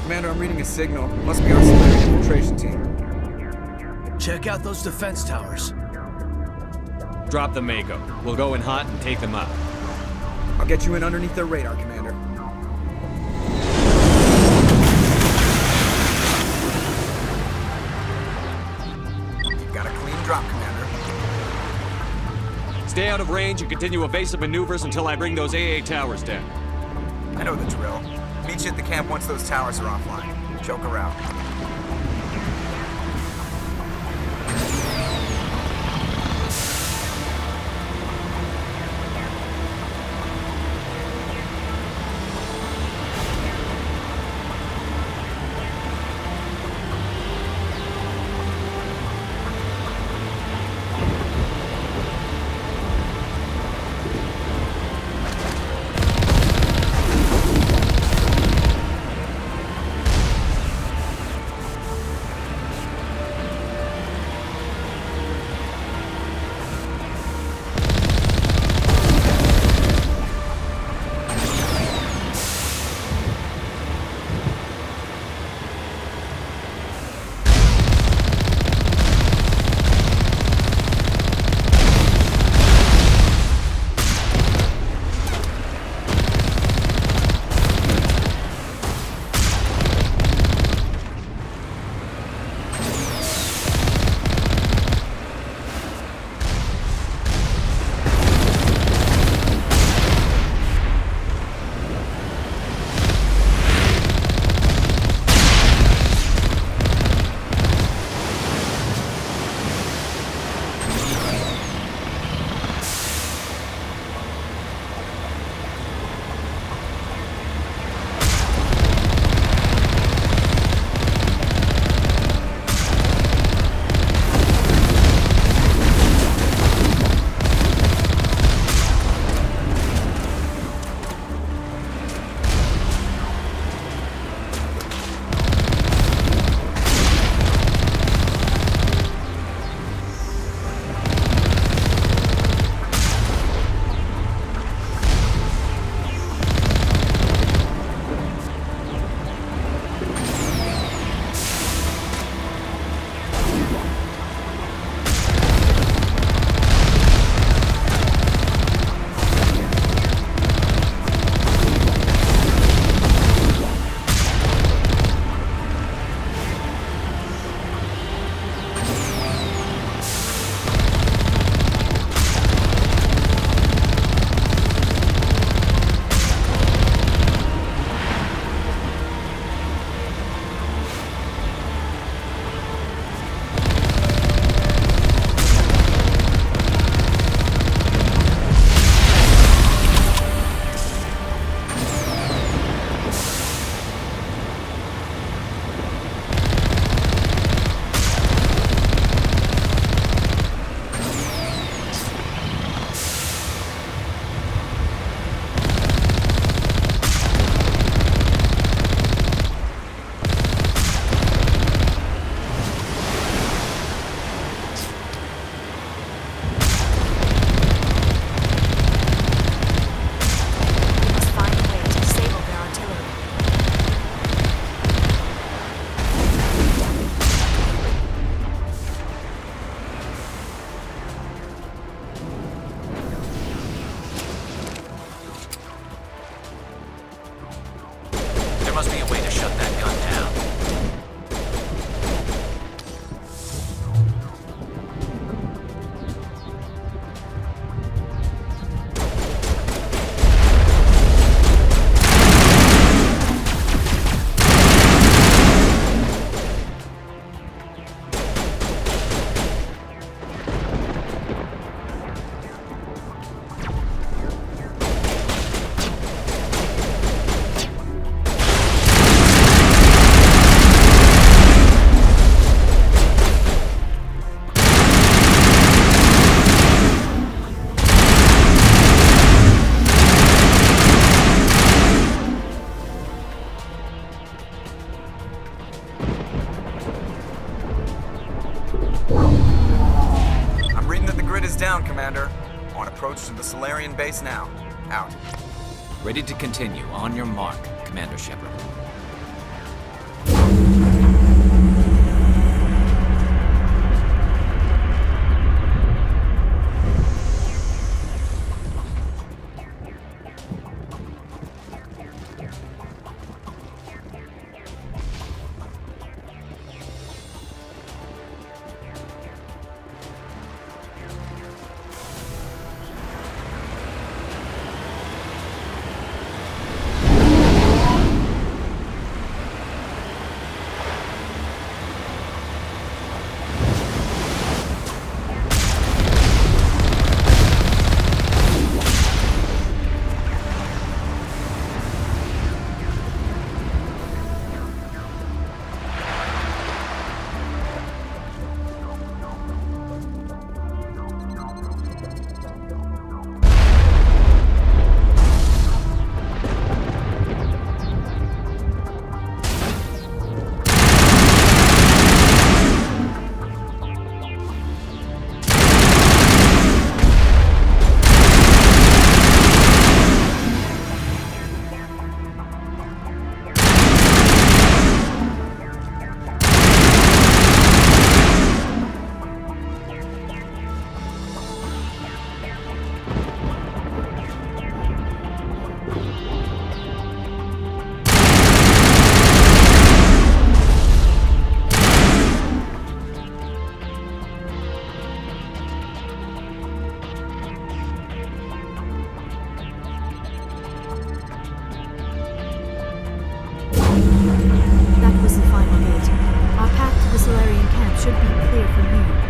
Commander, I'm reading a signal. Must be our Solarian infiltration team. Check out those defense towers. Drop the Mako. We'll go in hot and take them out. I'll get you in underneath their radar, Commander. You've got a clean drop, Commander. Stay out of range and continue evasive maneuvers until I bring those AA towers down. I know the drill. Meet you at the camp once those towers are offline. Choke her out. must be a way to shut that gun down. Down, Commander. On approach to the Solarian base now. Out. Ready to continue. On your mark, Commander Shepard. should be clear from here.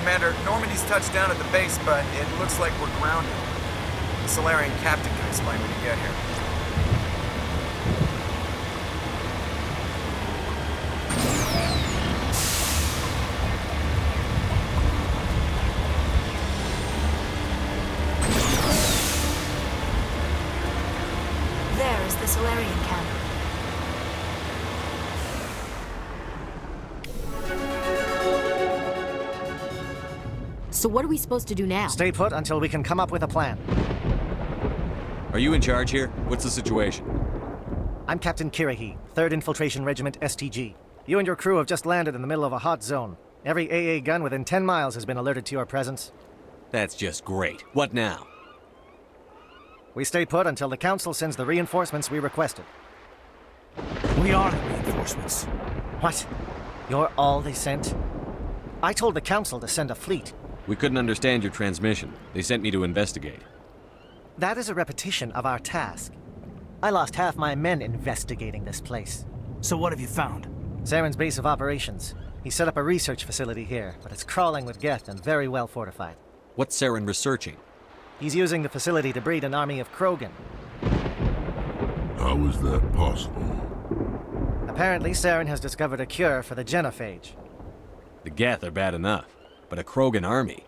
Commander, Normandy's touched down at the base, but it looks like we're grounded. The Solarian captain can explain when you get here. There is the Solarian camp. So what are we supposed to do now? Stay put until we can come up with a plan. Are you in charge here? What's the situation? I'm Captain Kirahi, 3rd Infiltration Regiment STG. You and your crew have just landed in the middle of a hot zone. Every AA gun within 10 miles has been alerted to your presence. That's just great. What now? We stay put until the Council sends the reinforcements we requested. We are the reinforcements. What? You're all they sent? I told the Council to send a fleet. We couldn't understand your transmission. They sent me to investigate. That is a repetition of our task. I lost half my men investigating this place. So what have you found? Saren's base of operations. He set up a research facility here, but it's crawling with Geth and very well fortified. What's Saren researching? He's using the facility to breed an army of Krogan. How is that possible? Apparently, Saren has discovered a cure for the genophage. The Geth are bad enough, but a Krogan army?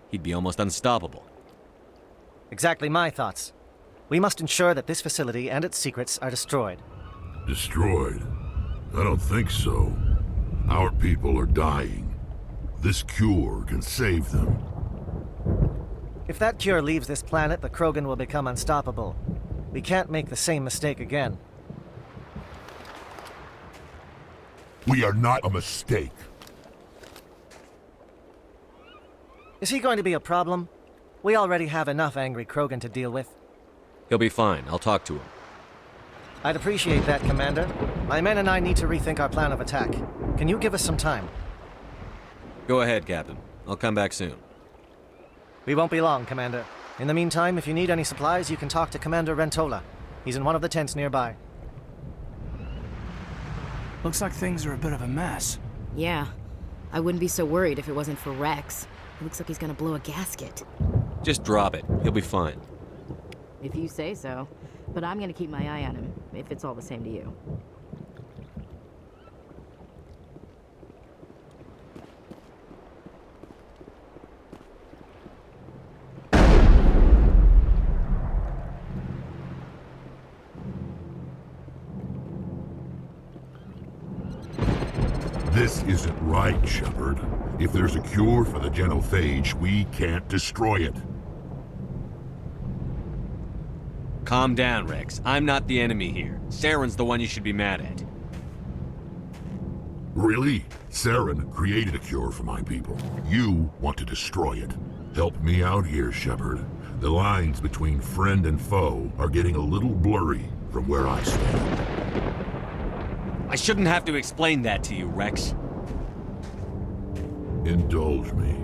He'd be almost unstoppable. Exactly my thoughts. We must ensure that this facility and its secrets are destroyed. Destroyed? I don't think so. Our people are dying. This cure can save them. If that cure leaves this planet, the Krogan will become unstoppable. We can't make the same mistake again. We are not a mistake. Is he going to be a problem? We already have enough angry Krogan to deal with. He'll be fine. I'll talk to him. I'd appreciate that, Commander. My men and I need to rethink our plan of attack. Can you give us some time? Go ahead, Captain. I'll come back soon. We won't be long, Commander. In the meantime, if you need any supplies, you can talk to Commander Rentola. He's in one of the tents nearby. Looks like things are a bit of a mess. Yeah. I wouldn't be so worried if it wasn't for Rex. It looks like he's gonna blow a gasket. Just drop it. He'll be fine. If you say so. But I'm gonna keep my eye on him, if it's all the same to you. This isn't right, Shepard. If there's a cure for the genophage, we can't destroy it. Calm down, Rex. I'm not the enemy here. Saren's the one you should be mad at. Really? Saren created a cure for my people. You want to destroy it. Help me out here, Shepard. The lines between friend and foe are getting a little blurry from where I stand. I shouldn't have to explain that to you, Rex. Indulge me.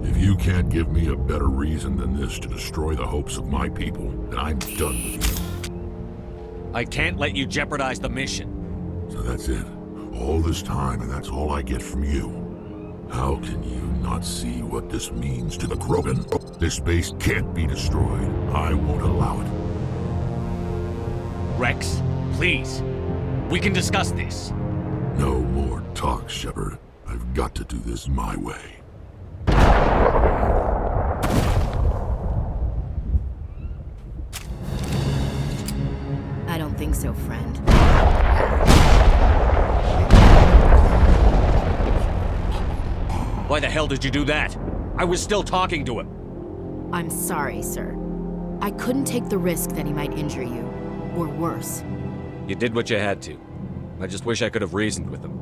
If you can't give me a better reason than this to destroy the hopes of my people, then I'm done with you. I can't let you jeopardize the mission. So that's it. All this time, and that's all I get from you. How can you not see what this means to the Krogan? This base can't be destroyed. I won't allow it. Rex, please. We can discuss this. No more talk, Shepard. I've got to do this my way. I don't think so, friend. Why the hell did you do that? I was still talking to him. I'm sorry, sir. I couldn't take the risk that he might injure you. Or worse. You did what you had to. I just wish I could have reasoned with them.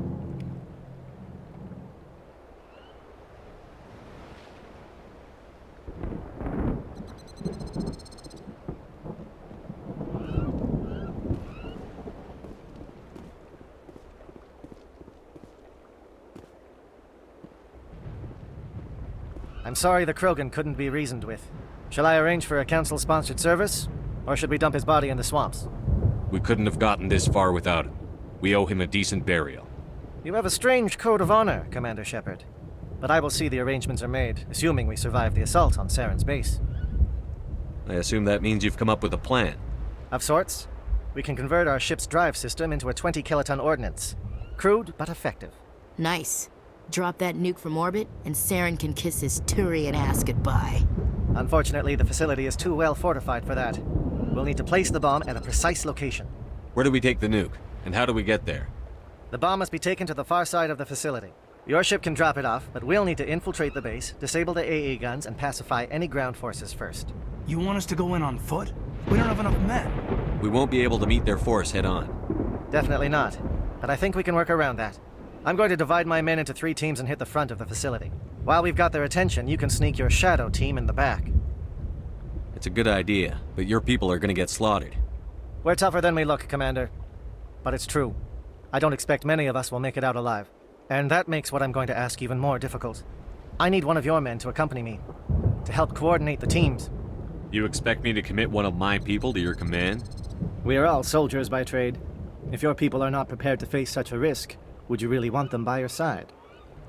I'm sorry the Krogan couldn't be reasoned with. Shall I arrange for a council-sponsored service? Or should we dump his body in the swamps? We couldn't have gotten this far without him. We owe him a decent burial. You have a strange code of honor, Commander Shepard. But I will see the arrangements are made, assuming we survive the assault on Saren's base. I assume that means you've come up with a plan. Of sorts. We can convert our ship's drive system into a 20-kiloton ordnance. Crude, but effective. Nice. Drop that nuke from orbit, and Saren can kiss his Turian ass goodbye. Unfortunately, the facility is too well fortified for that. We'll need to place the bomb at a precise location. Where do we take the nuke? And how do we get there? The bomb must be taken to the far side of the facility. Your ship can drop it off, but we'll need to infiltrate the base, disable the AA guns, and pacify any ground forces first. You want us to go in on foot? We don't have enough men. We won't be able to meet their force head-on. Definitely not. But I think we can work around that. I'm going to divide my men into 3 teams and hit the front of the facility. While we've got their attention, you can sneak your shadow team in the back. It's a good idea, but your people are gonna get slaughtered. We're tougher than we look, Commander. But it's true. I don't expect many of us will make it out alive. And that makes what I'm going to ask even more difficult. I need one of your men to accompany me, to help coordinate the teams. You expect me to commit one of my people to your command? We are all soldiers by trade. If your people are not prepared to face such a risk, would you really want them by your side?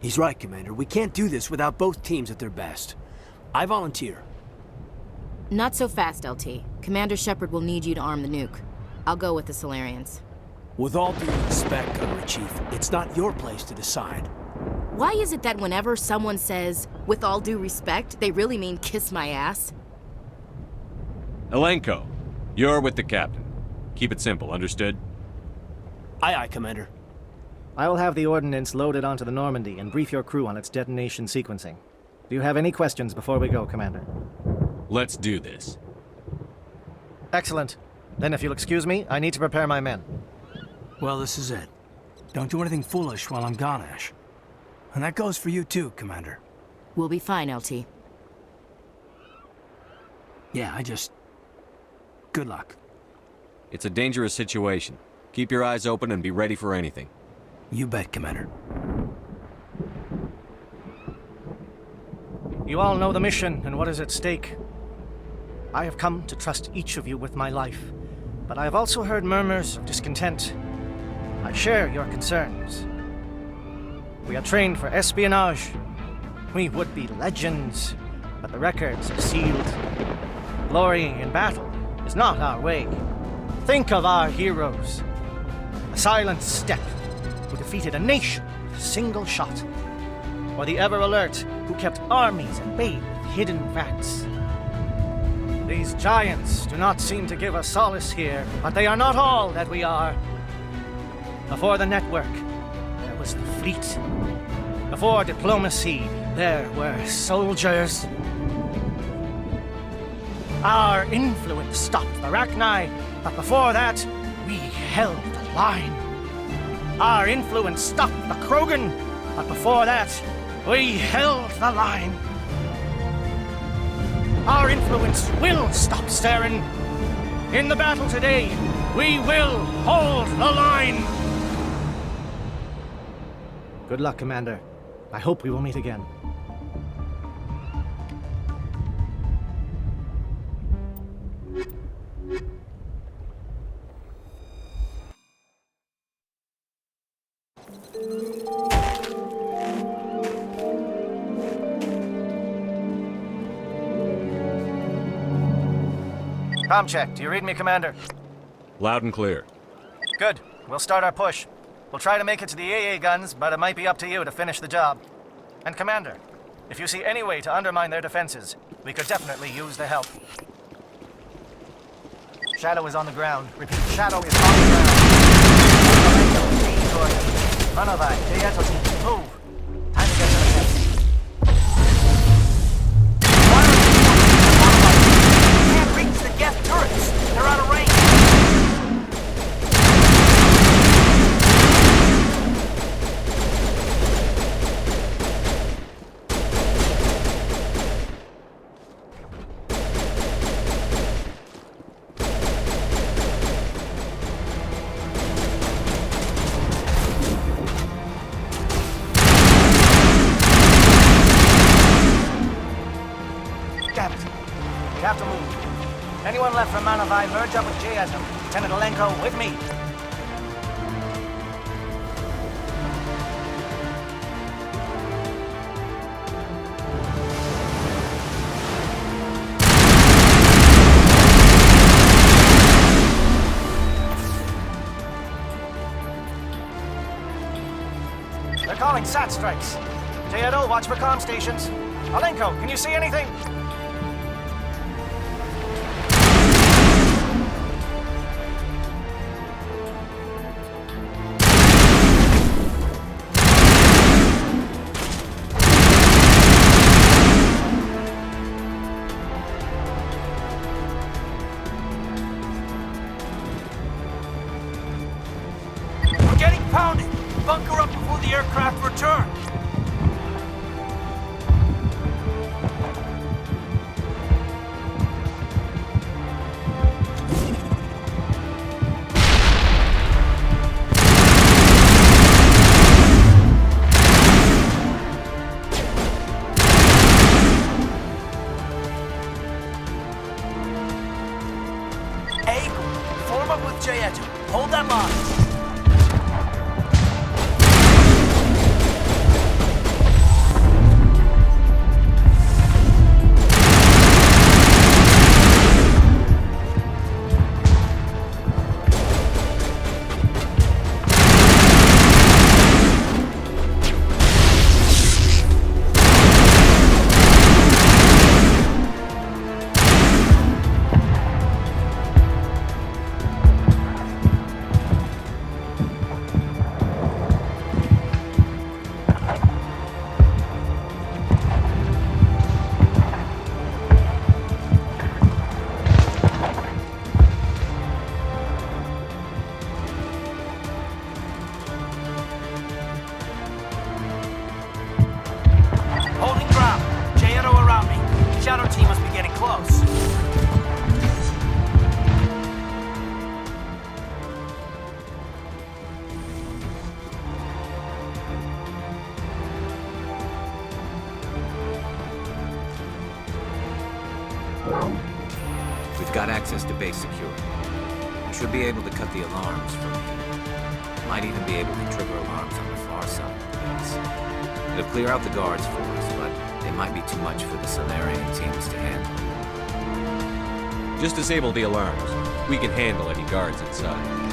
He's right, Commander. We can't do this without both teams at their best. I volunteer. Not so fast, LT. Commander Shepard will need you to arm the nuke. I'll go with the Solarians. With all due respect, Gunnery Chief, it's not your place to decide. Why is it that whenever someone says, with all due respect, they really mean kiss my ass? Elenko, you're with the captain. Keep it simple, understood? Aye, aye, Commander. I will have the ordnance loaded onto the Normandy and brief your crew on its detonation sequencing. Do you have any questions before we go, Commander? Let's do this. Excellent. Then if you'll excuse me, I need to prepare my men. Well, this is it. Don't do anything foolish while I'm gone, Ash. And that goes for you too, Commander. We'll be fine, LT. Yeah, Good luck. It's a dangerous situation. Keep your eyes open and be ready for anything. You bet, Commander. You all know the mission and what is at stake. I have come to trust each of you with my life, but I have also heard murmurs of discontent. I share your concerns. We are trained for espionage. We would be legends, but the records are sealed. Glorying in battle is not our way. Think of our heroes. The silent step who defeated a nation with a single shot. Or the ever-alert who kept armies at bay with hidden facts. These giants do not seem to give us solace here, but they are not all that we are. Before the network, there was the fleet. Before diplomacy, there were soldiers. Our influence stopped the Rachni, but before that, we held the line. Our influence stopped the Krogan, but before that, we held the line. Our influence will stop Saren. In the battle today, we will hold the line. Good luck, Commander. I hope we will meet again. Comm check. Do you read me, Commander? Loud and clear. Good. We'll start our push. We'll try to make it to the AA guns, but it might be up to you to finish the job. And Commander, if you see any way to undermine their defenses, we could definitely use the help. Shadow is on the ground. Repeat, Shadow is on the ground. Runovai, move. Time to get to the test. Can't reach the gas turrets. They're out of range. move. Anyone left from Manavai, merge up with J-Atom. Lieutenant Alenko, with me. They're calling SAT strikes. J-Atom, watch for comm stations. Alenko, can you see anything? We're getting pounded! Bunker up before the aircraft return! Form up with J-Atom. Hold that line. Holding ground. J-Atom around me. Shadow team must be getting close. We've got access to base security. We should be able to cut the alarms from here. Might even be able to trigger alarms on the far side of the base. It'll clear out the guards for us, but they might be too much for the Solarian teams to handle. Just disable the alarms. We can handle any guards inside.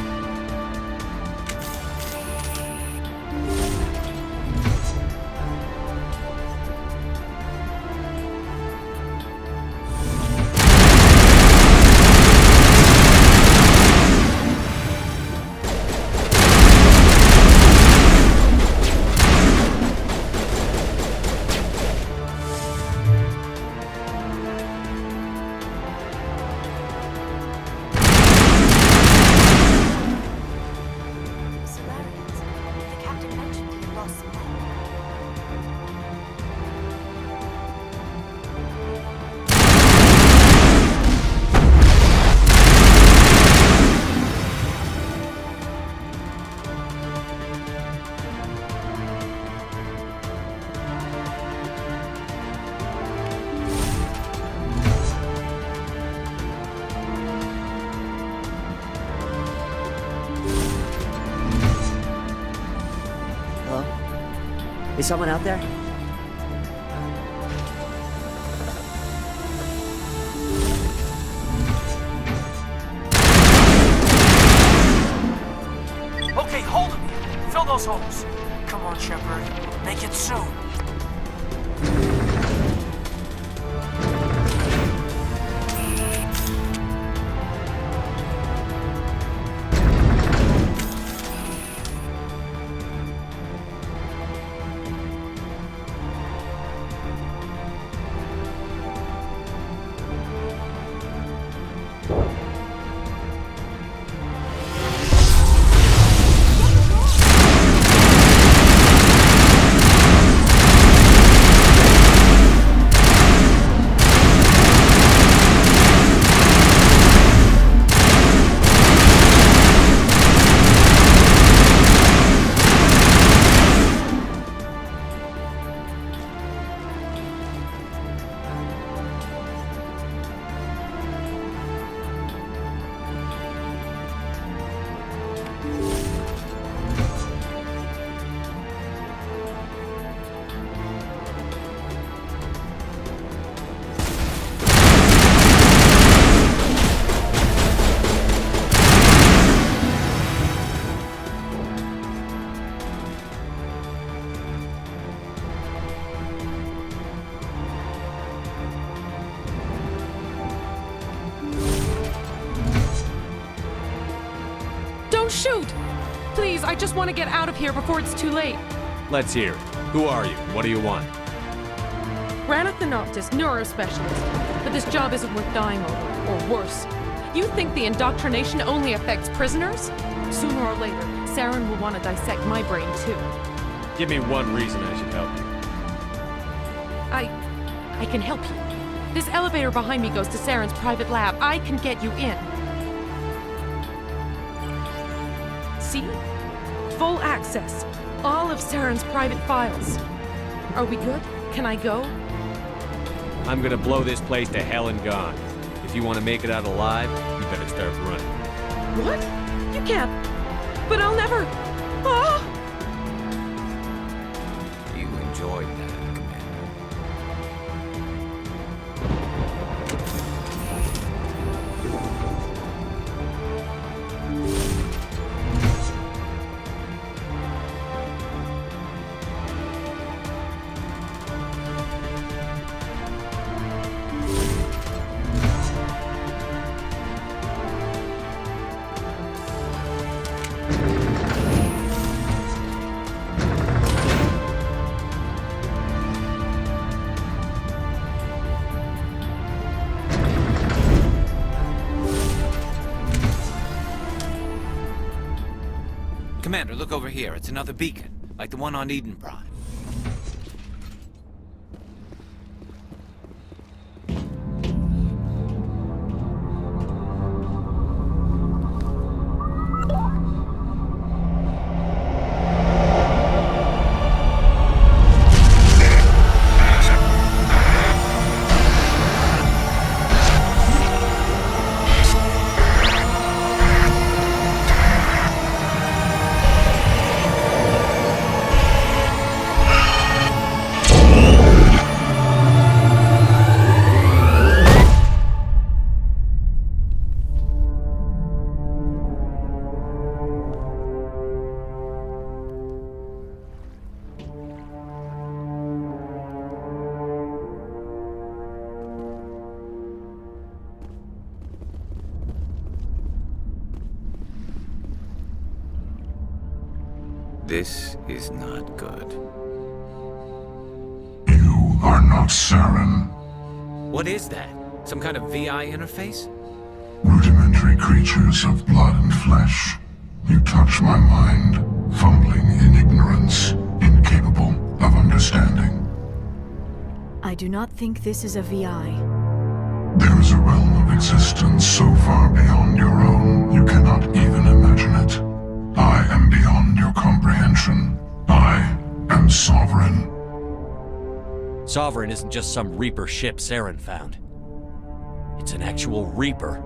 Is someone out there? Okay, hold him. Fill those holes. Come on, Shepard. Make it soon. Don't shoot! Please, I just want to get out of here before it's too late. Let's hear it. Who are you? What do you want? Ranathanoptis, neurospecialist. But this job isn't worth dying over, or worse. You think the indoctrination only affects prisoners? Sooner or later, Saren will want to dissect my brain too. Give me one reason I should help you. I can help you. This elevator behind me goes to Saren's private lab. I can get you in. See? Full access. All of Saren's private files. Are we good? Can I go? I'm gonna blow this place to hell and gone. If you want to make it out alive, you better start running. What? You can't. But I'll never. Ah! You enjoyed that, Commander. Commander, look over here. It's another beacon, like the one on Eden Prime. This is not good. You are not Saren. What is that? Some kind of VI interface? Rudimentary creatures of blood and flesh. You touch my mind, fumbling in ignorance, incapable of understanding. I do not think this is a VI. There is a realm of existence so far beyond your own, you cannot even imagine it. I am beyond your comprehension. I am Sovereign. Sovereign isn't just some Reaper ship Saren found. It's an actual Reaper.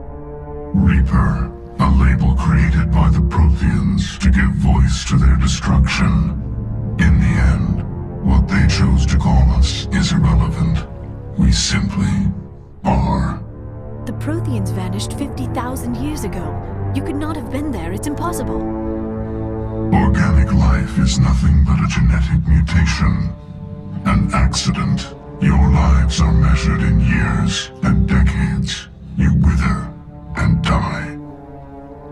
Reaper, a label created by the Protheans to give voice to their destruction. In the end, what they chose to call us is irrelevant. We simply are. The Protheans vanished 50,000 years ago. You could not have been there. It's impossible. Organic life is nothing but a genetic mutation. An accident. Your lives are measured in years and decades. You wither and die.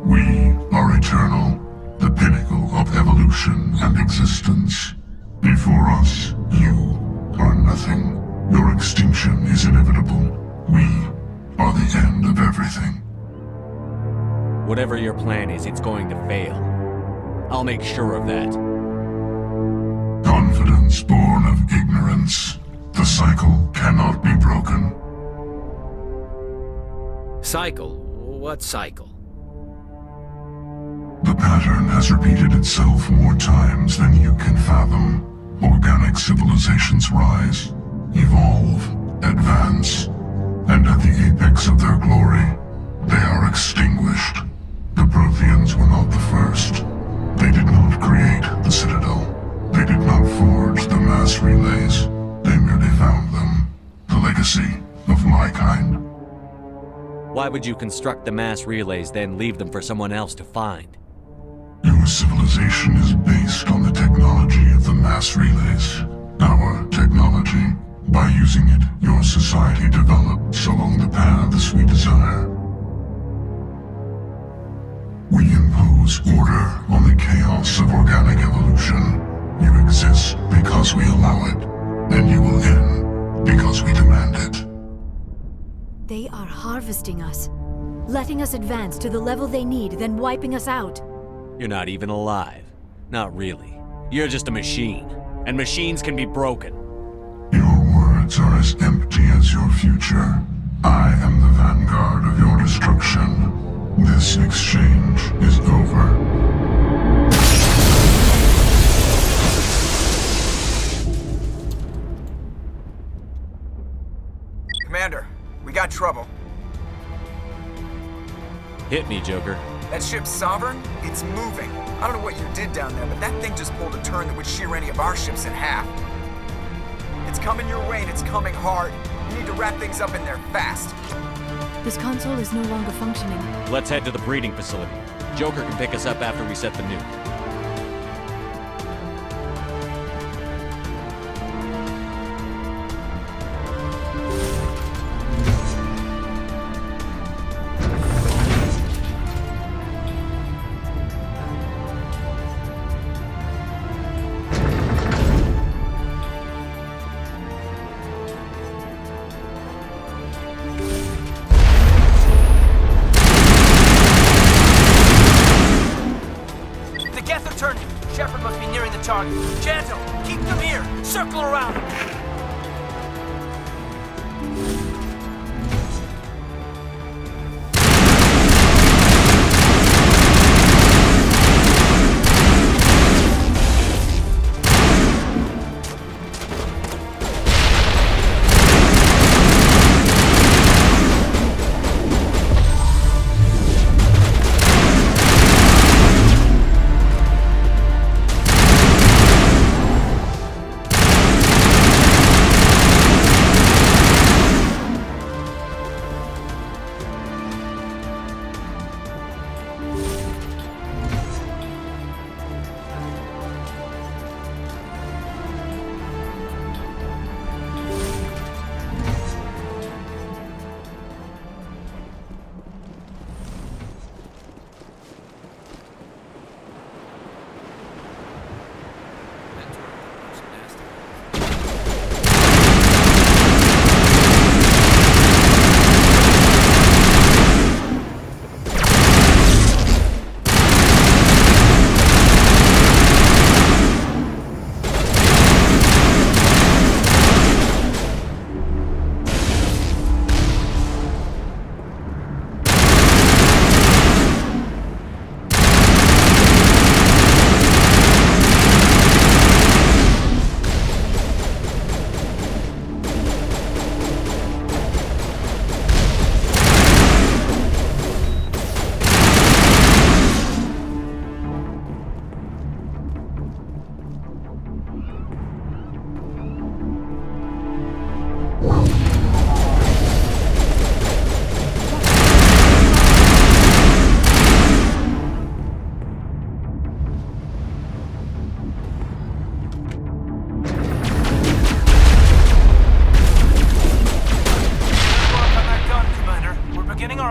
We are eternal, the pinnacle of evolution and existence. Before us, you are nothing. Your extinction is inevitable. We are the end of everything. Whatever your plan is, it's going to fail. I'll make sure of that. Confidence born of ignorance. The cycle cannot be broken. Cycle? What cycle? The pattern has repeated itself more times than you can fathom. Organic civilizations rise, evolve, advance, and at the apex of their glory, they are extinguished. The Protheans were not the first. They did not create the Citadel. They did not forge the mass relays. They merely found them. The legacy of my kind. Why would you construct the mass relays, then leave them for someone else to find? Your civilization is based on the technology of the mass relays. Our technology. By using it, your society develops along the paths we desire. We impose impose order on the chaos of organic evolution. You exist because we allow it, and you will end because we demand it. They are harvesting us, letting us advance to the level they need, then wiping us out. You're not even alive. Not really. You're just a machine. And machines can be broken. Your words are as empty as your future. I am the vanguard of your destruction. This exchange is over. Commander, we got trouble. Hit me, Joker. That ship Sovereign? It's moving. I don't know what you did down there, but that thing just pulled a turn that would shear any of our ships in half. It's coming your way and it's coming hard. You need to wrap things up in there fast. This console is no longer functioning. Let's head to the breeding facility. Joker can pick us up after we set the nuke. Shepard must be nearing the target. Janto, keep them here! Circle around him!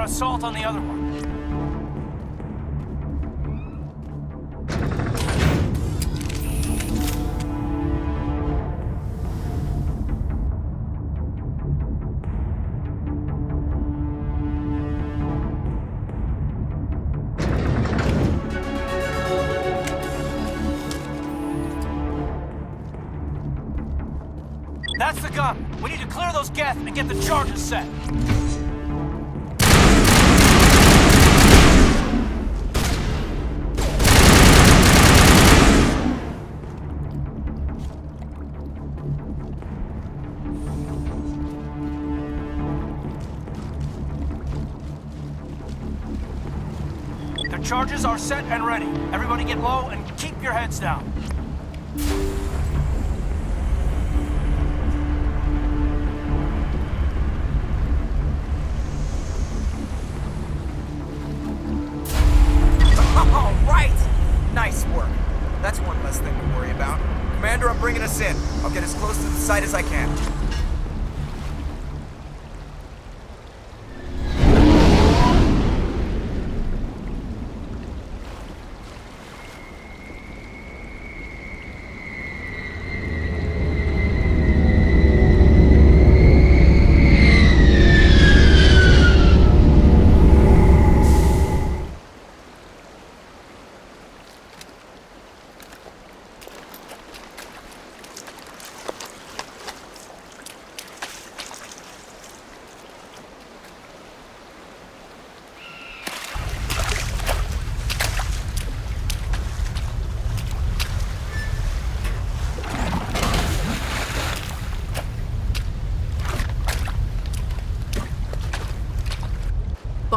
Assault on the other one. That's the gun. We need to clear those gas and get the charges set. Charges are set and ready. Everybody get low and keep your heads down. All right! Nice work. That's one less thing to worry about. Commander, I'm bringing us in. I'll get as close to the site as I can.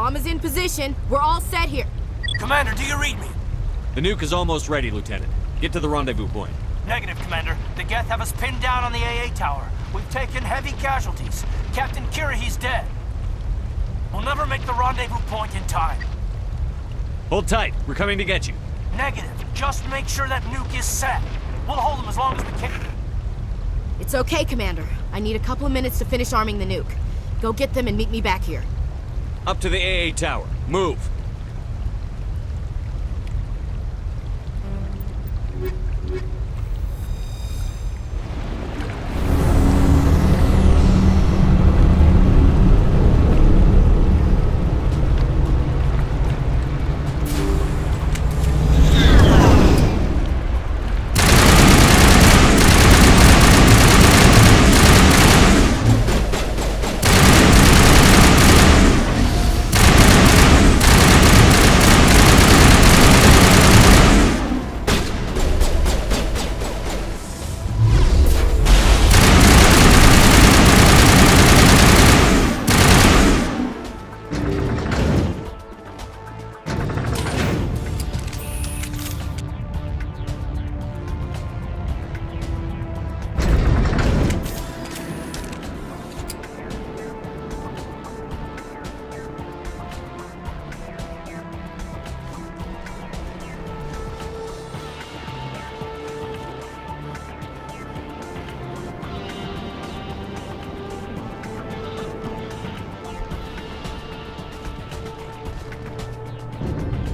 Bomb is in position. We're all set here. Commander, do you read me? The nuke is almost ready, Lieutenant. Get to the rendezvous point. Negative, Commander. The Geth have us pinned down on the AA tower. We've taken heavy casualties. Captain Kirahi's dead. We'll never make the rendezvous point in time. Hold tight. We're coming to get you. Negative. Just make sure that nuke is set. We'll hold them as long as we can. It's okay, Commander. I need a couple of minutes to finish arming the nuke. Go get them and meet me back here. Up to the AA tower. Move.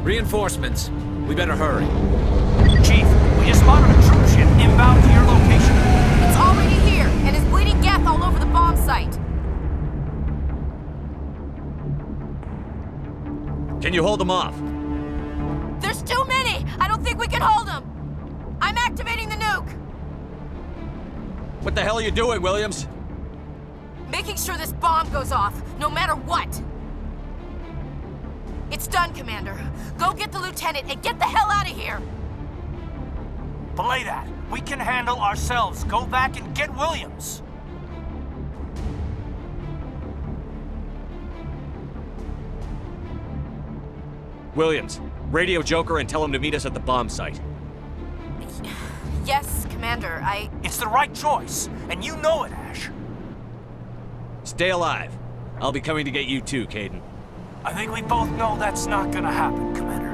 Reinforcements. We better hurry. Chief, we just spotted a troop ship inbound to your location. It's already here, and is bleeding Geth all over the bomb site. Can you hold them off? There's too many! I don't think we can hold them! I'm activating the nuke! What the hell are you doing, Williams? Making sure this bomb goes off, no matter what! It's done, Commander. Go get the lieutenant and get the hell out of here! Belay that. We can handle ourselves. Go back and get Williams. Williams, radio Joker and tell him to meet us at the bomb site. Yes, Commander, It's the right choice, and you know it, Ash. Stay alive. I'll be coming to get you too, Caden. I think we both know that's not gonna happen, Commander.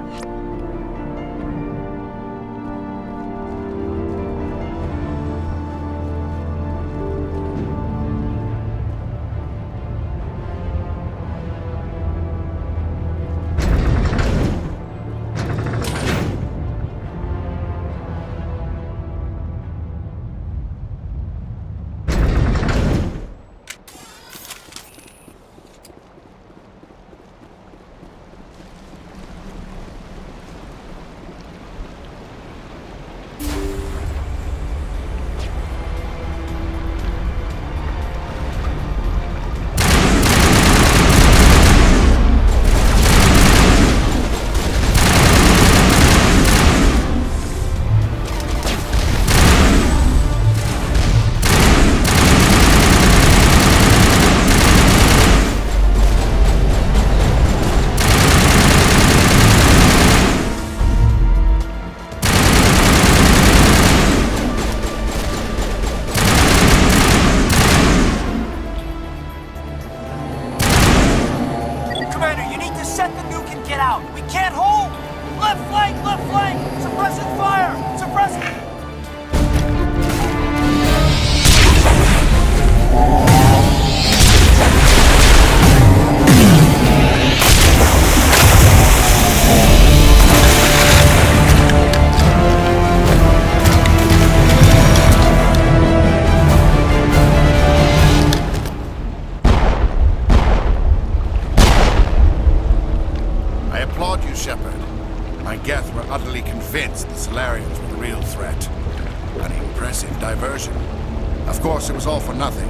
It was all for nothing.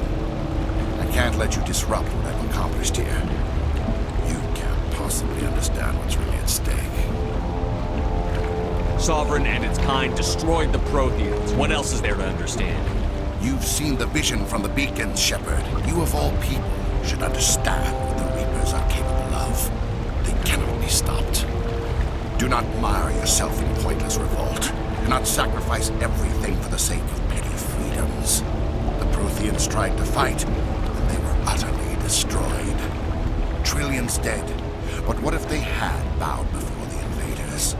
I can't let you disrupt what I've accomplished here. You can't possibly understand what's really at stake. Sovereign and its kind destroyed the Protheans. What else is there to understand? You've seen the vision from the beacons, Shepard. You of all people should understand what the Reapers are capable of. Do not mire yourself in pointless revolt. Do not sacrifice everything for the sake of petty freedoms. The Protheans tried to fight, and they were utterly destroyed. Trillions dead. But what if they had bowed before the invaders?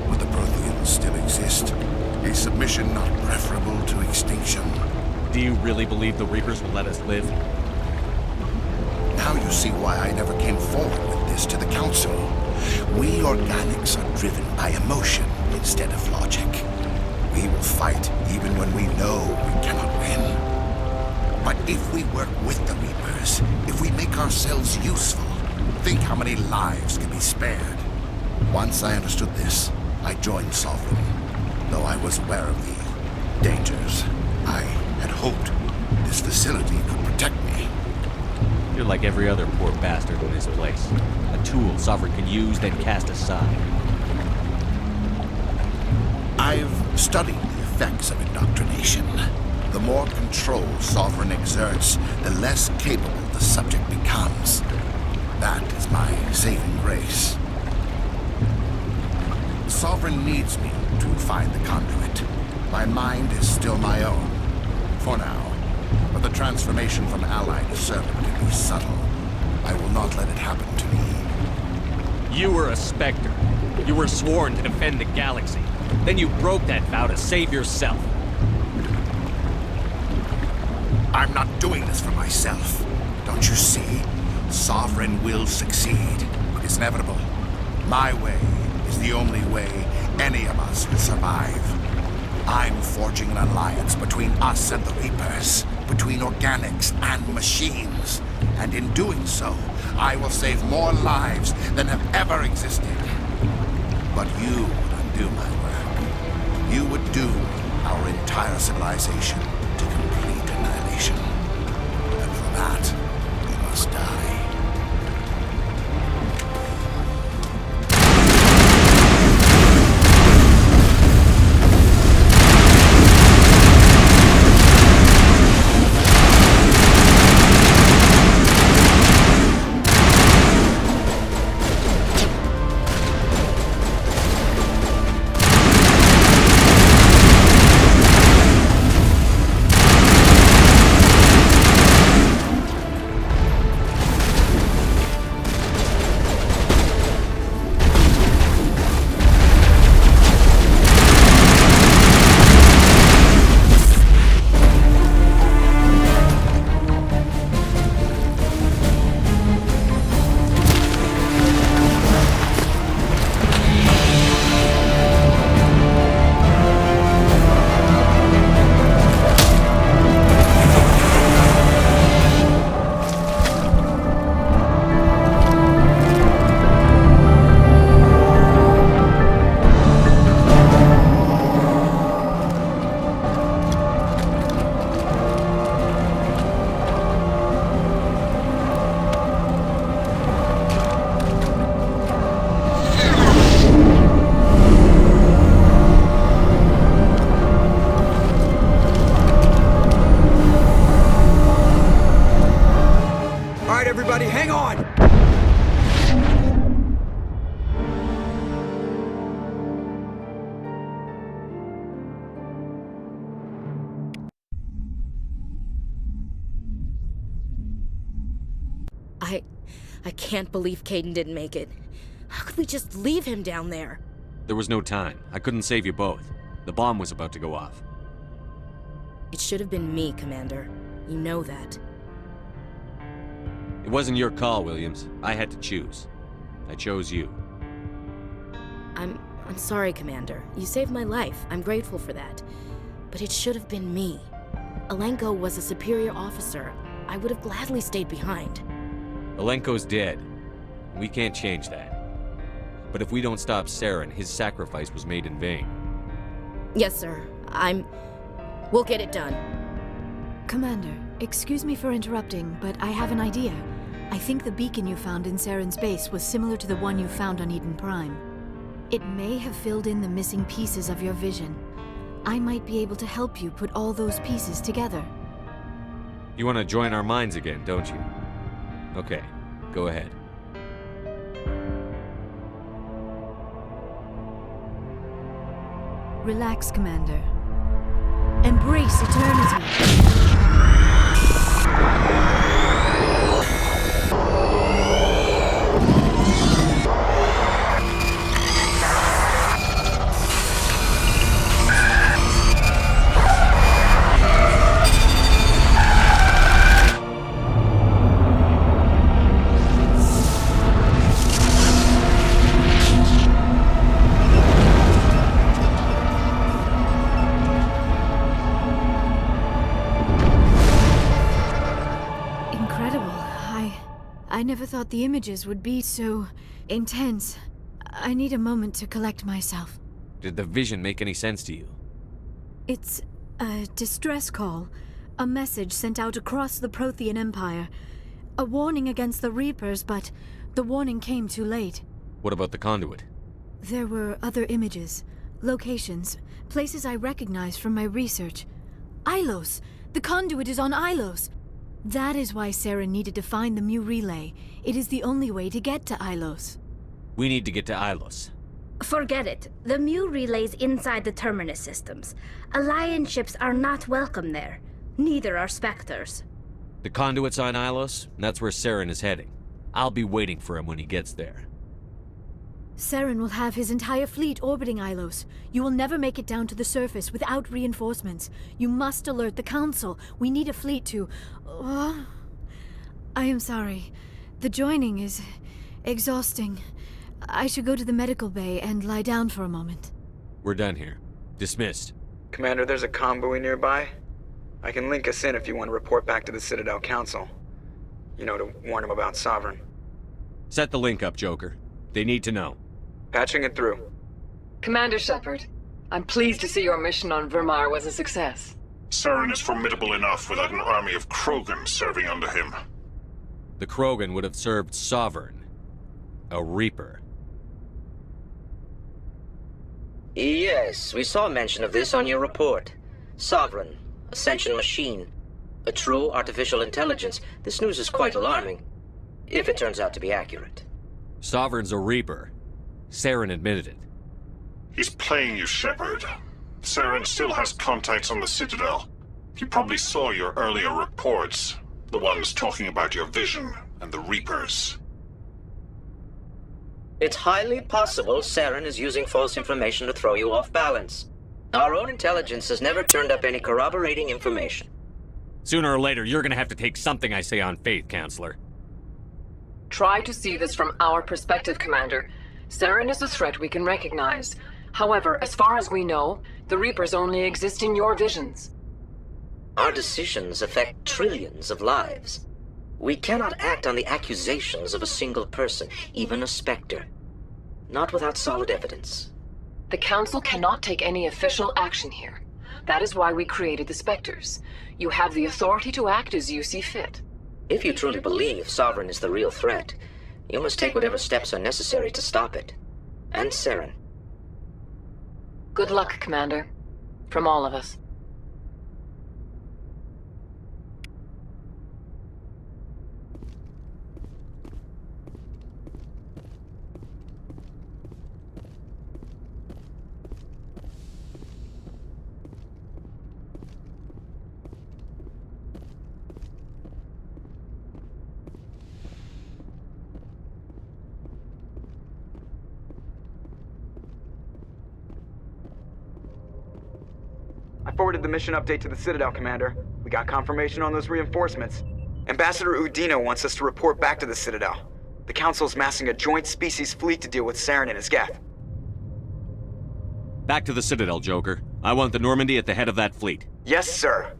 Would the Protheans still exist? Is submission not preferable to extinction? Do you really believe the Reapers will let us live? Now you see why I never came forward with this to the Council. We organics are driven by emotion instead of logic. We will fight even when we know we cannot win. But if we work with the Reapers, if we make ourselves useful, think how many lives can be spared. Once I understood this, I joined Sovereign, though I was aware of the dangers. I had hoped this facility could protect me. You're like every other poor bastard in this place. A tool Sovereign can use, then cast aside. I've studied the effects of indoctrination. The more control Sovereign exerts, the less capable the subject becomes. That is my saving grace. Sovereign needs me to find the conduit. My mind is still my own, for now. But the transformation from ally to servant can be subtle. I will not let it happen to me. You were a Spectre. You were sworn to defend the galaxy. Then you broke that vow to save yourself. I'm not doing this for myself. Don't you see? Sovereign will succeed. It's inevitable. My way is the only way any of us will survive. I'm forging an alliance between us and the Reapers, between organics and machines. And in doing so, I will save more lives than have ever existed. But you would undo my work. You would doom our entire civilization to complete annihilation. And for that, we must die. Everybody, hang on! I can't believe Caden didn't make it. How could we just leave him down there? There was no time. I couldn't save you both. The bomb was about to go off. It should have been me, Commander. You know that. It wasn't your call, Williams. I had to choose. I chose you. I'm sorry, Commander. You saved my life. I'm grateful for that. But it should have been me. Alenko was a superior officer. I would have gladly stayed behind. Alenko's dead. We can't change that. But if we don't stop Saren, his sacrifice was made in vain. Yes, sir. We'll get it done. Commander, excuse me for interrupting, but I have an idea. I think the beacon you found in Saren's base was similar to the one you found on Eden Prime. It may have filled in the missing pieces of your vision. I might be able to help you put all those pieces together. You want to join our minds again, don't you? Okay, go ahead. Relax, Commander. Embrace eternity. I never thought the images would be so intense. I need a moment to collect myself. Did the vision make any sense to you? It's a distress call. A message sent out across the Prothean Empire. A warning against the Reapers, but the warning came too late. What about the conduit? There were other images, locations, places I recognized from my research. Ilos! The conduit is on Ilos! That is why Sarah needed to find the Mu relay. It is the only way to get to Ilos. We need to get to Ilos. Forget it. The Mu relay's inside the Terminus systems. Alliance ships are not welcome there. Neither are Spectres. The conduit's on Ilos, and that's where Saren is heading. I'll be waiting for him when he gets there. Saren will have his entire fleet orbiting Ilos. You will never make it down to the surface without reinforcements. You must alert the Council. We need a fleet to... I am sorry. The joining is exhausting. I should go to the medical bay and lie down for a moment. We're done here. Dismissed. Commander, there's a comm buoy nearby. I can link us in if you want to report back to the Citadel Council. You know, to warn them about Sovereign. Set the link up, Joker. They need to know. Patching it through. Commander Shepard, I'm pleased to see your mission on Virmire was a success. Saren is formidable enough without an army of Krogan serving under him. The Krogan would have served Sovereign. A Reaper. Yes, we saw mention of this on your report. Sovereign, Ascension machine, a true artificial intelligence. This news is quite alarming, if it turns out to be accurate. Sovereign's a Reaper. Saren admitted it. He's playing you, Shepard. Saren still has contacts on the Citadel. He probably saw your earlier reports. The ones talking about your vision and the Reapers. It's highly possible Saren is using false information to throw you off balance. Our own intelligence has never turned up any corroborating information. Sooner or later, you're gonna have to take something I say on faith, Counselor. Try to see this from our perspective, Commander. Saren is a threat we can recognize. However, as far as we know, the Reapers only exist in your visions. Our decisions affect trillions of lives. We cannot act on the accusations of a single person, even a Spectre. Not without solid evidence. The Council cannot take any official action here. That is why we created the Spectres. You have the authority to act as you see fit. If you truly believe Sovereign is the real threat, you must take whatever steps are necessary to stop it. And Saren. Good luck, Commander. From all of us. I forwarded the mission update to the Citadel, Commander. We got confirmation on those reinforcements. Ambassador Udino wants us to report back to the Citadel. The Council's massing a joint species fleet to deal with Saren and his Geth. Back to the Citadel, Joker. I want the Normandy at the head of that fleet. Yes, sir.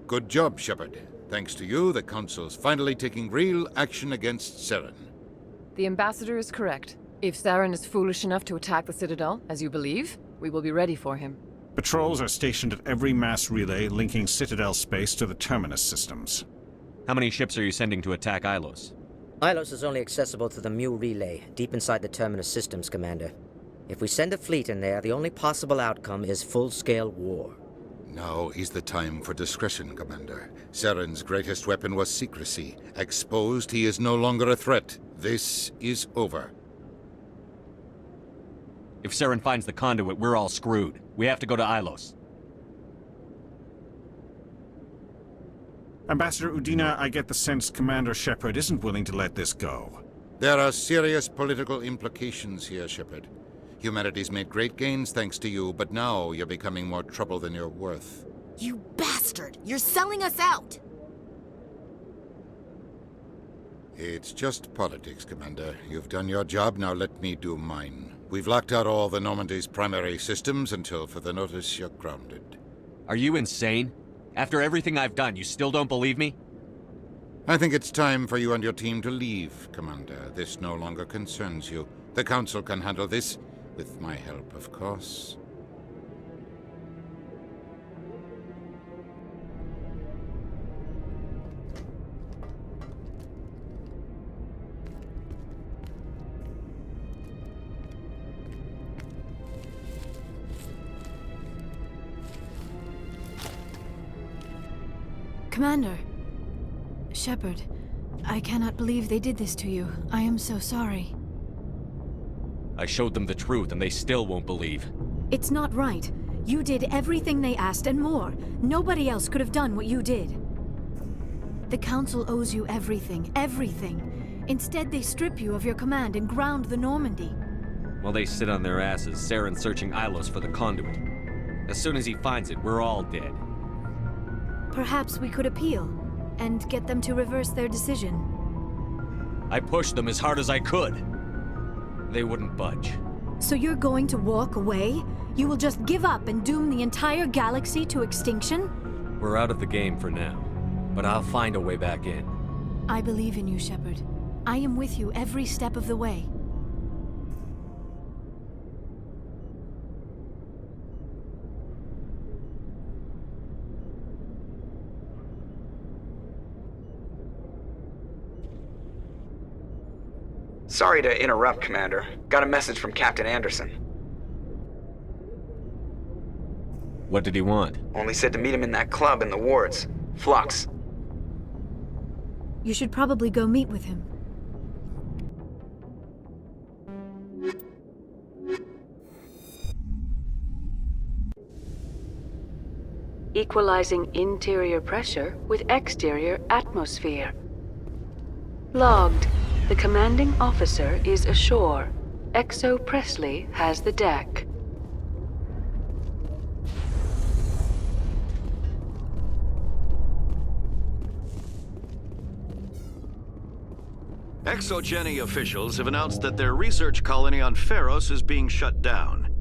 Good job, Shepard. Thanks to you, the Council's finally taking real action against Saren. The Ambassador is correct. If Saren is foolish enough to attack the Citadel, as you believe, we will be ready for him. Patrols are stationed at every mass relay linking Citadel space to the terminus systems. How many ships are you sending to attack Ilos? Ilos is only accessible to the Mu relay, deep inside the terminus systems, Commander. If we send a fleet in there, the only possible outcome is full-scale war. Now is the time for discretion, Commander. Saren's greatest weapon was secrecy. Exposed, he is no longer a threat. This is over. If Saren finds the conduit, we're all screwed. We have to go to Ilos. Ambassador Udina, I get the sense Commander Shepard isn't willing to let this go. There are serious political implications here, Shepard. Humanity's made great gains thanks to you, but now you're becoming more trouble than you're worth. You bastard! You're selling us out! It's just politics, Commander. You've done your job, now let me do mine. We've locked out all the Normandy's primary systems until further notice you're grounded. Are you insane? After everything I've done, you still don't believe me? I think it's time for you and your team to leave, Commander. This no longer concerns you. The Council can handle this, with my help, of course. Commander. Shepard, I cannot believe they did this to you. I am so sorry. I showed them the truth and they still won't believe. It's not right. You did everything they asked and more. Nobody else could have done what you did. The Council owes you everything, everything. Instead, they strip you of your command and ground the Normandy. While they sit on their asses, Saren's searching Ilos for the conduit. As soon as he finds it, we're all dead. Perhaps we could appeal, and get them to reverse their decision. I pushed them as hard as I could. They wouldn't budge. So you're going to walk away? You will just give up and doom the entire galaxy to extinction? We're out of the game for now, but I'll find a way back in. I believe in you, Shepard. I am with you every step of the way. Sorry to interrupt, Commander. Got a message from Captain Anderson. What did he want? Only said to meet him in that club in the wards. Flux. You should probably go meet with him. Equalizing interior pressure with exterior atmosphere. Logged. The commanding officer is ashore. Exo Presley has the deck. Exogeny officials have announced that their research colony on Pharos is being shut down.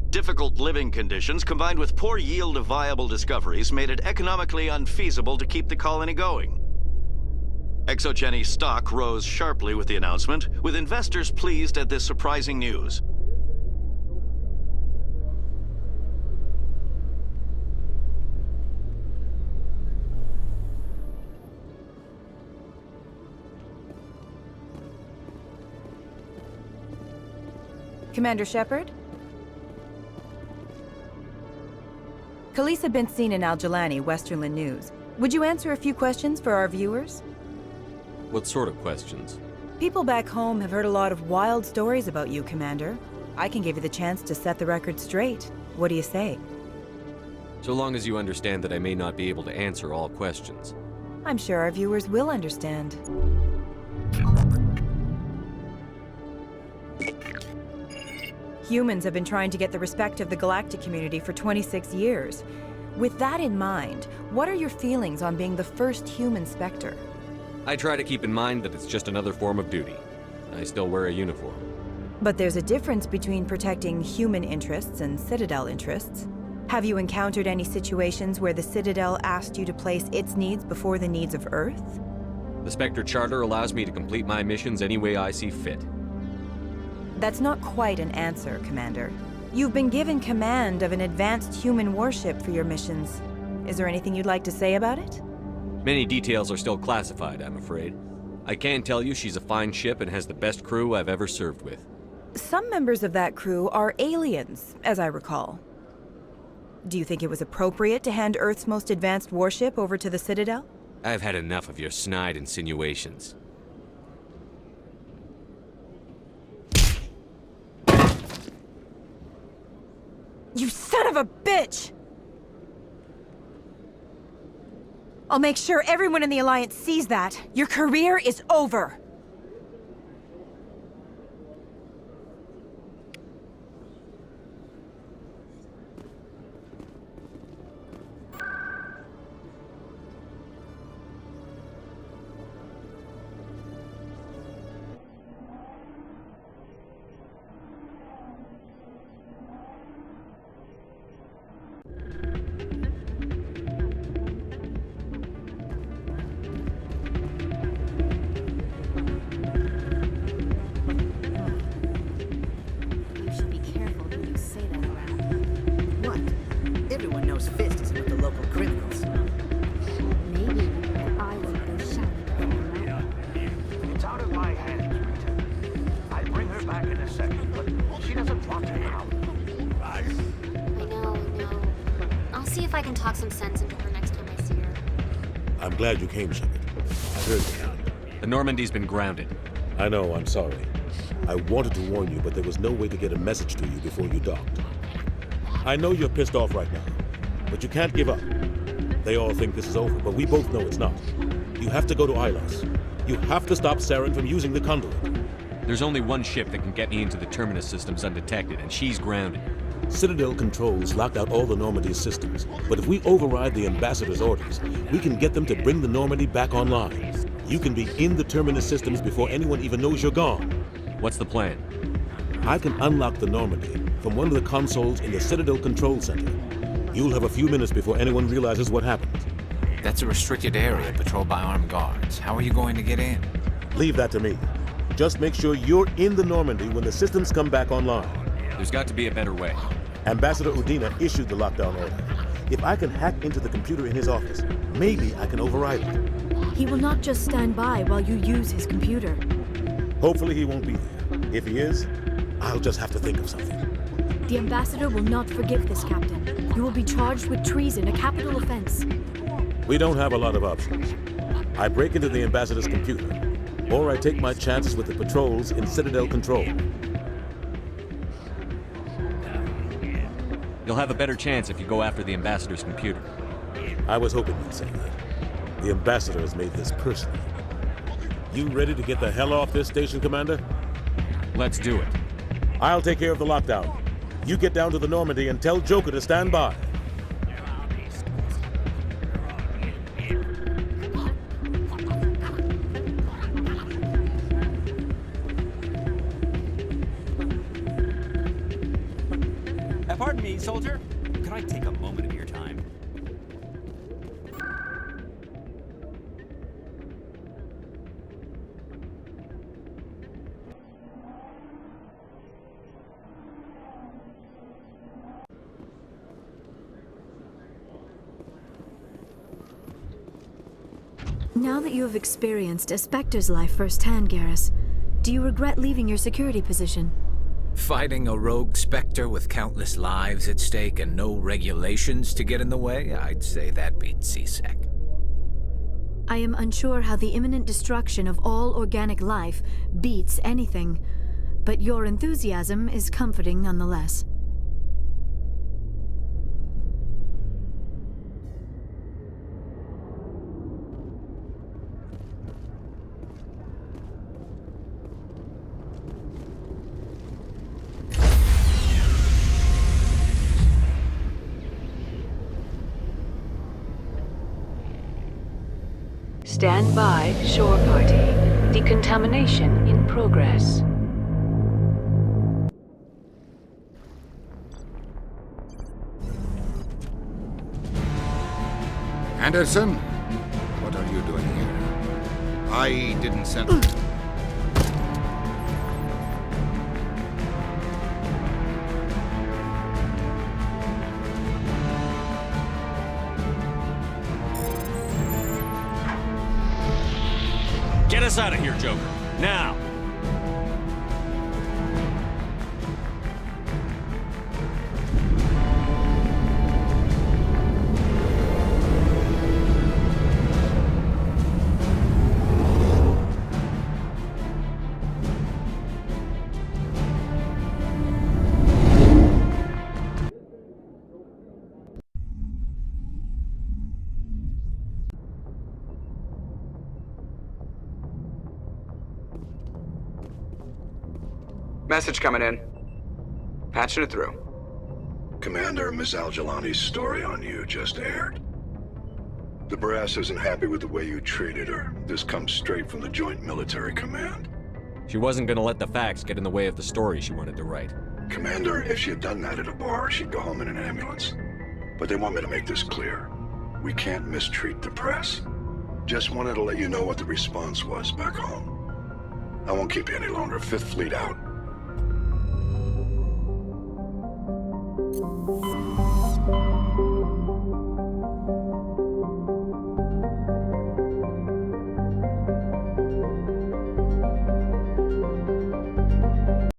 Difficult living conditions combined with poor yield of viable discoveries made it economically unfeasible to keep the colony going. Exogeny stock rose sharply with the announcement, with investors pleased at this surprising news. Commander Shepard? Khalees had been seen in Al-Jalani, Westerland News. Would you answer a few questions for our viewers? What sort of questions? People back home have heard a lot of wild stories about you, Commander. I can give you the chance to set the record straight. What do you say? So long as you understand that I may not be able to answer all questions. I'm sure our viewers will understand. Humans have been trying to get the respect of the galactic community for 26 years. With that in mind, what are your feelings on being the first human Spectre? I try to keep in mind that it's just another form of duty. I still wear a uniform. But there's a difference between protecting human interests and Citadel interests. Have you encountered any situations where the Citadel asked you to place its needs before the needs of Earth? The Spectre Charter allows me to complete my missions any way I see fit. That's not quite an answer, Commander. You've been given command of an advanced human warship for your missions. Is there anything you'd like to say about it? Many details are still classified, I'm afraid. I can tell you she's a fine ship and has the best crew I've ever served with. Some members of that crew are aliens, as I recall. Do you think it was appropriate to hand Earth's most advanced warship over to the Citadel? I've had enough of your snide insinuations. You son of a bitch! I'll make sure everyone in the Alliance sees that. Your career is over. I'm glad you came, Shepard. I heard that. The Normandy's been grounded. I know, I'm sorry. I wanted to warn you, but there was no way to get a message to you before you docked. I know you're pissed off right now, but you can't give up. They all think this is over, but we both know it's not. You have to go to Ilos. You have to stop Saren from using the conduit. There's only one ship that can get me into the terminus systems undetected, and she's grounded. Citadel controls locked out all the Normandy's systems, but if we override the Ambassador's orders, we can get them to bring the Normandy back online. You can be in the terminus systems before anyone even knows you're gone. What's the plan? I can unlock the Normandy from one of the consoles in the Citadel Control Center. You'll have a few minutes before anyone realizes what happened. That's a restricted area patrolled by armed guards. How are you going to get in? Leave that to me. Just make sure you're in the Normandy when the systems come back online. There's got to be a better way. Ambassador Udina issued the lockdown order. If I can hack into the computer in his office, maybe I can override it. He will not just stand by while you use his computer. Hopefully he won't be there. If he is, I'll just have to think of something. The Ambassador will not forgive this, Captain. You will be charged with treason, a capital offense. We don't have a lot of options. I break into the Ambassador's computer, or I take my chances with the patrols in Citadel Control. You'll have a better chance if you go after the Ambassador's computer. I was hoping you'd say that. The Ambassador has made this personal. You ready to get the hell off this station, Commander? Let's do it. I'll take care of the lockdown. You get down to the Normandy and tell Joker to stand by. Pardon me, soldier. Could I take a moment of your time? Now that you have experienced a Spectre's life firsthand, Garrus, do you regret leaving your security position? Fighting a rogue Spectre with countless lives at stake and no regulations to get in the way? I'd say that beats C-Sec. I am unsure how the imminent destruction of all organic life beats anything, but your enthusiasm is comforting nonetheless. Stand by, shore party. Decontamination in progress. Anderson? What are you doing here? I didn't send... Get us out of here, Joker. Now! Message coming in. Patching it through. Commander, Ms. Al-Jalani's story on you just aired. The brass isn't happy with the way you treated her. This comes straight from the Joint Military Command. She wasn't gonna let the facts get in the way of the story she wanted to write. Commander, if she had done that at a bar, she'd go home in an ambulance. But they want me to make this clear. We can't mistreat the press. Just wanted to let you know what the response was back home. I won't keep you any longer. Fifth Fleet out.